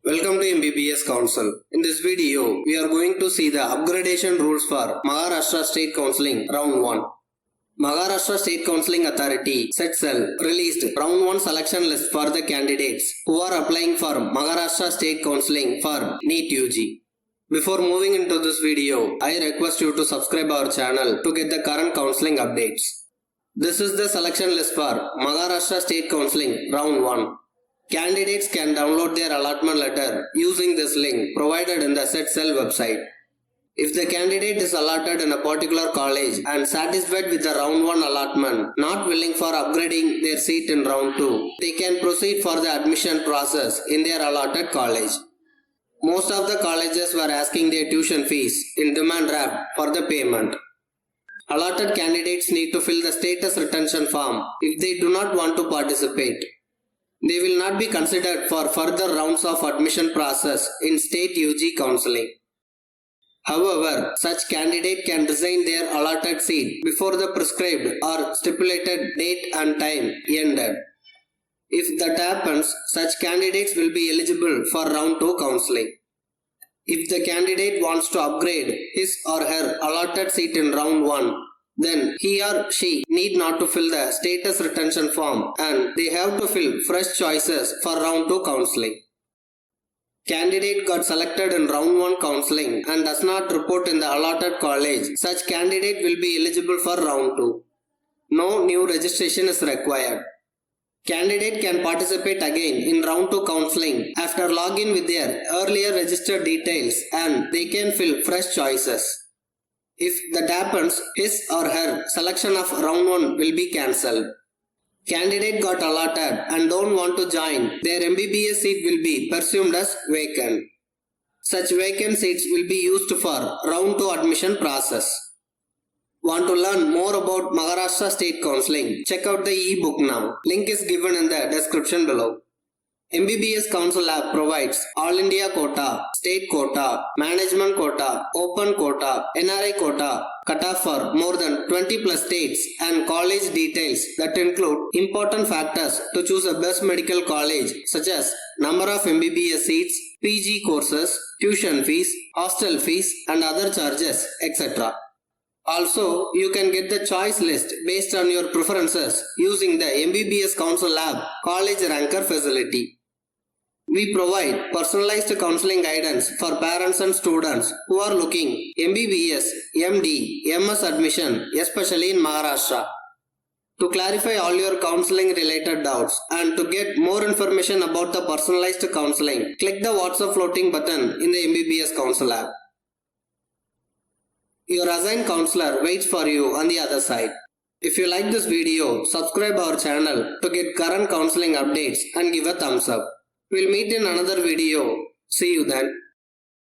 Welcome to MBBS Council. In this video, we are going to see the upgradation rules for Maharashtra State Counselling Round 1. Maharashtra State Counselling Authority (SETCEL) released Round 1 selection list for the candidates who are applying for Maharashtra State Counselling for NEET UG. Before moving into this video, I request you to subscribe our channel to get the current counselling updates. This is the selection list for Maharashtra State Counselling Round 1. Candidates can download their allotment letter using this link provided in the SETCEL website. If the candidate is allotted in a particular college and satisfied with the round 1 allotment, not willing for upgrading their seat in round 2, they can proceed for the admission process in their allotted college. Most of the colleges were asking their tuition fees in demand draft for the payment. Allotted candidates need to fill the status retention form if they do not want to participate. They will not be considered for further rounds of admission process in state UG counselling. However, such candidate can resign their allotted seat before the prescribed or stipulated date and time ended. If that happens, such candidates will be eligible for round 2 counselling. If the candidate wants to upgrade his or her allotted seat in round 1, then he or she need not to fill the status retention form and they have to fill fresh choices for round 2 counselling. Candidate got selected in round 1 counselling and does not report in the allotted college. Such candidate will be eligible for round 2. No new registration is required. Candidate can participate again in round 2 counselling after login with their earlier registered details and they can fill fresh choices. If that happens, his or her selection of round 1 will be cancelled. Candidate got allotted and don't want to join, their MBBS seat will be presumed as vacant. Such vacant seats will be used for round 2 admission process. Want to learn more about Maharashtra State Counselling? Check out the e-book now. Link is given in the description below. MBBSCouncil App provides All India Quota, State Quota, Management Quota, Open Quota, NRI Quota, cutoff for more than 20 plus states and college details that include important factors to choose a best medical college such as number of MBBS seats, PG courses, tuition fees, hostel fees and other charges, etc. Also, you can get the choice list based on your preferences using the MBBSCouncil App College Ranker facility. We provide personalized counseling guidance for parents and students who are looking MBBS, MD, MS admission, especially in Maharashtra. To clarify all your counseling related doubts and to get more information about the personalized counseling, click the WhatsApp floating button in the MBBSCouncil app. Your assigned counselor waits for you on the other side. If you like this video, subscribe our channel to get current counseling updates and give a thumbs up. We'll meet in another video. See you then.